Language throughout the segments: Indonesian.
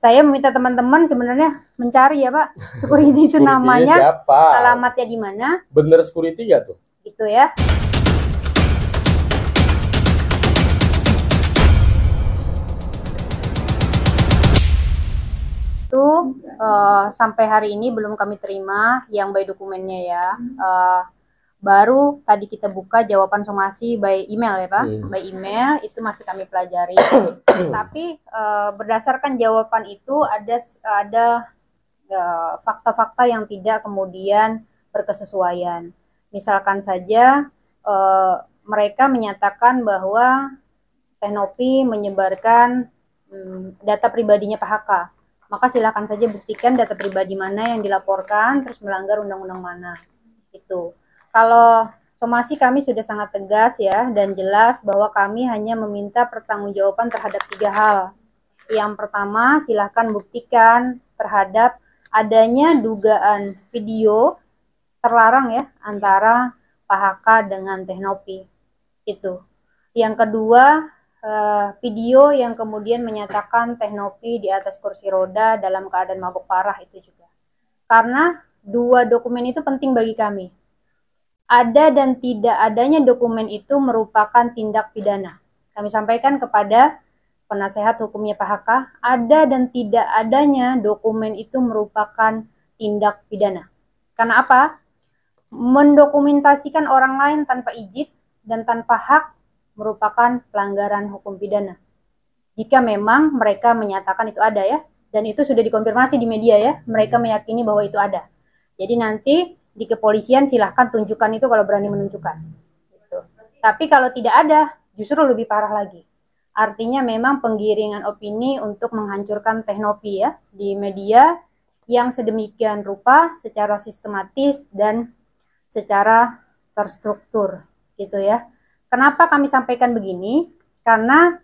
Saya meminta teman-teman sebenarnya mencari ya Pak, security itu namanya, siapa? alamatnya di mana? Bener security nggak tuh? Gitu ya. Itu sampai hari ini belum kami terima yang by dokumennya ya. Baru tadi kita buka jawaban somasi by email ya Pak, by email itu masih kami pelajari. Tapi berdasarkan jawaban itu ada fakta-fakta yang tidak kemudian berkesesuaian. Misalkan saja mereka menyatakan bahwa Teknopi menyebarkan data pribadinya Pak HK. Maka silakan saja buktikan data pribadi mana yang dilaporkan, terus melanggar undang-undang mana. Itu. Kalau somasi kami sudah sangat tegas ya dan jelas bahwa kami hanya meminta pertanggungjawaban terhadap 3 hal. Yang pertama, silahkan buktikan terhadap adanya dugaan video terlarang ya antara Pak HK dengan Teknopi. Itu. Yang kedua, video yang kemudian menyatakan Teknopi di atas kursi roda dalam keadaan mabuk parah itu juga. Karena 2 dokumen itu penting bagi kami. Ada dan tidak adanya dokumen itu merupakan tindak pidana. Kami sampaikan kepada penasehat hukumnya Pak HK, ada dan tidak adanya dokumen itu merupakan tindak pidana. Karena apa? Mendokumentasikan orang lain tanpa izin dan tanpa hak merupakan pelanggaran hukum pidana. Jika memang mereka menyatakan itu ada ya, dan itu sudah dikonfirmasi di media ya, mereka meyakini bahwa itu ada. Jadi nanti di kepolisian silahkan tunjukkan itu kalau berani menunjukkan. Gitu. Tapi kalau tidak ada, justru lebih parah lagi. Artinya memang penggiringan opini untuk menghancurkan Teknopi ya di media yang sedemikian rupa, secara sistematis dan secara terstruktur gitu ya. Kenapa kami sampaikan begini? Karena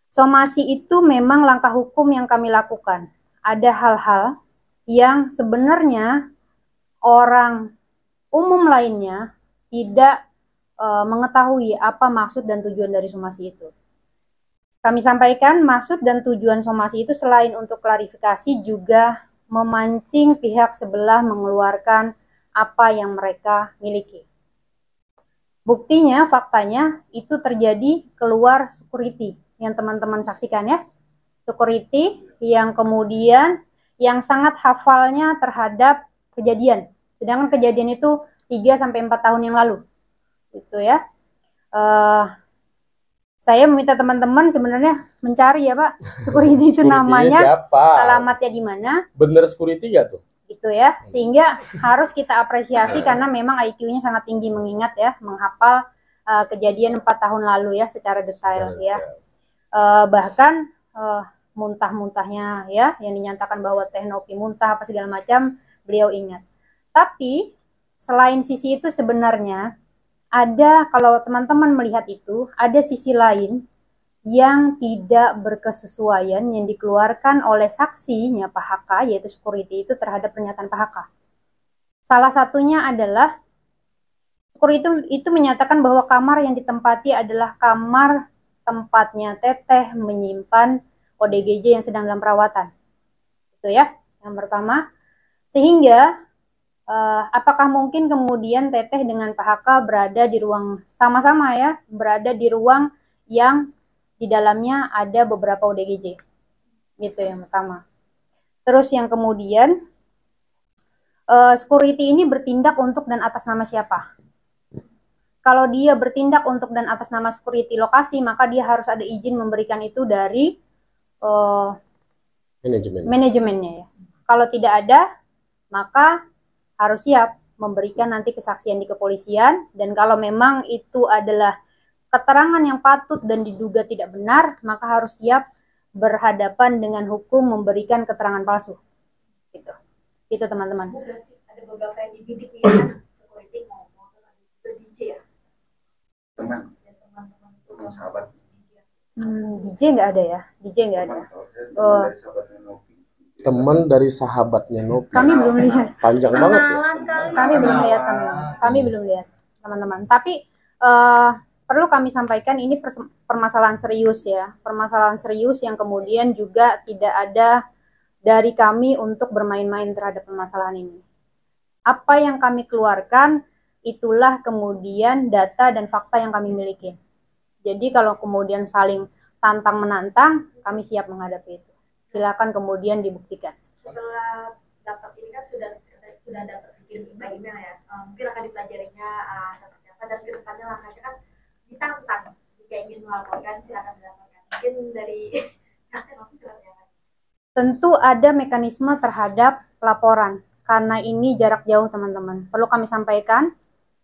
somasi itu memang langkah hukum yang kami lakukan. Ada hal-hal yang sebenarnya orang umum lainnya tidak mengetahui apa maksud dan tujuan dari somasi itu. Kami sampaikan maksud dan tujuan somasi itu selain untuk klarifikasi juga memancing pihak sebelah mengeluarkan apa yang mereka miliki. Buktinya, faktanya itu terjadi keluar security yang teman-teman saksikan ya. Security yang kemudian yang sangat hafalnya terhadap kejadian. Sedangkan kejadian itu 3-4 tahun yang lalu. Gitu ya. Saya meminta teman-teman sebenarnya mencari ya Pak, security itu namanya, siapa? alamatnya di mana. Bener security nggak tuh? Gitu ya, sehingga harus kita apresiasi karena memang IQ-nya sangat tinggi mengingat ya, menghafal kejadian 4 tahun lalu ya secara detail ya. Bahkan muntah-muntahnya ya yang dinyatakan bahwa Teknopi muntah apa segala macam beliau ingat. Tapi selain sisi itu sebenarnya ada, kalau teman-teman melihat itu ada sisi lain yang tidak berkesesuaian yang dikeluarkan oleh saksinya Pak HK, yaitu security itu terhadap pernyataan Pak HK. Salah satunya adalah security itu menyatakan bahwa kamar yang ditempati adalah kamar tempatnya Teteh menyimpan ODGJ yang sedang dalam perawatan. Itu ya, yang pertama. Sehingga apakah mungkin kemudian Teteh dengan Pak HK berada di ruang sama-sama ya, berada di ruang yang di dalamnya ada beberapa ODGJ. Gitu yang pertama. Terus yang kemudian security ini bertindak untuk dan atas nama siapa? Kalau dia bertindak untuk dan atas nama security lokasi, maka dia harus ada izin memberikan itu dari manajemennya ya. Kalau tidak ada, maka harus siap memberikan nanti kesaksian di kepolisian, dan kalau memang itu adalah keterangan yang patut dan diduga tidak benar, maka harus siap berhadapan dengan hukum memberikan keterangan palsu. Gitu. Itu teman-teman. Ada beberapa yang dibidik ya, security mau DJ ya. Teman-teman sahabat. DJ nggak ada ya? DJ nggak ada. Teman dari sahabatnya Nopi. Kami belum lihat. Panjang banget ya. Kami belum lihat teman-teman. Kami belum lihat teman-teman. Tapi perlu kami sampaikan ini permasalahan serius ya, permasalahan serius yang kemudian juga tidak ada dari kami untuk bermain-main terhadap permasalahan ini. Apa yang kami keluarkan itulah kemudian data dan fakta yang kami miliki. Jadi kalau kemudian saling tantang menantang, kami siap menghadapi itu. Silakan kemudian dibuktikan. Setelah dapat ini kan sudah dapat dikirim email ya, mungkin akan dipelajarinya seperti apa dan kedepannya langkahnya kan ditantang. Jika ingin melaporkan silakan dilaporkan. Mungkin dari tentu ada mekanisme terhadap laporan karena ini jarak jauh teman-teman. Perlu kami sampaikan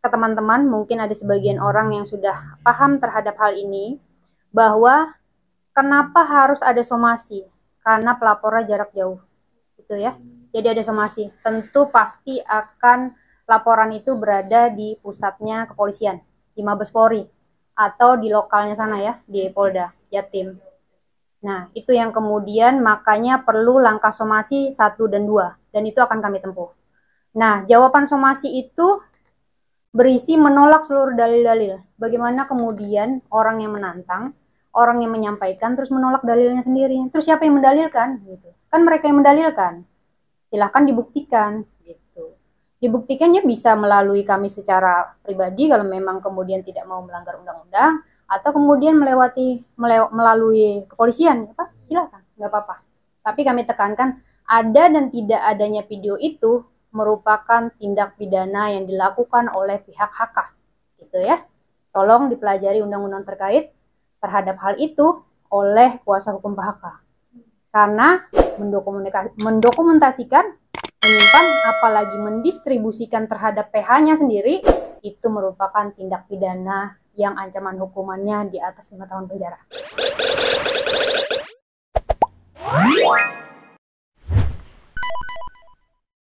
ke teman-teman, mungkin ada sebagian orang yang sudah paham terhadap hal ini, bahwa kenapa harus ada somasi? Karena pelapornya jarak jauh, gitu ya. Jadi ada somasi. Tentu pasti akan laporan itu berada di pusatnya kepolisian, di Mabes Polri, atau di lokalnya sana ya, di Polda, Jatim. Nah, itu yang kemudian makanya perlu langkah somasi 1 dan 2, dan itu akan kami tempuh. Nah, jawaban somasi itu berisi menolak seluruh dalil-dalil. Bagaimana kemudian orang yang menantang, orang yang menyampaikan terus menolak dalilnya sendiri. Terus siapa yang mendalilkan? Gitu. Kan mereka yang mendalilkan. Silahkan dibuktikan. Gitu. Dibuktikannya bisa melalui kami secara pribadi kalau memang kemudian tidak mau melanggar undang-undang, atau kemudian melalui kepolisian, apa? Silakan, nggak apa-apa. Tapi kami tekankan ada dan tidak adanya video itu merupakan tindak pidana yang dilakukan oleh pihak HK, gitu ya. Tolong dipelajari undang-undang terkait terhadap hal itu oleh kuasa hukum Pak HK. Karena mendokumentasikan, menyimpan, apalagi mendistribusikan terhadap PH-nya sendiri, itu merupakan tindak pidana yang ancaman hukumannya di atas 5 tahun penjara.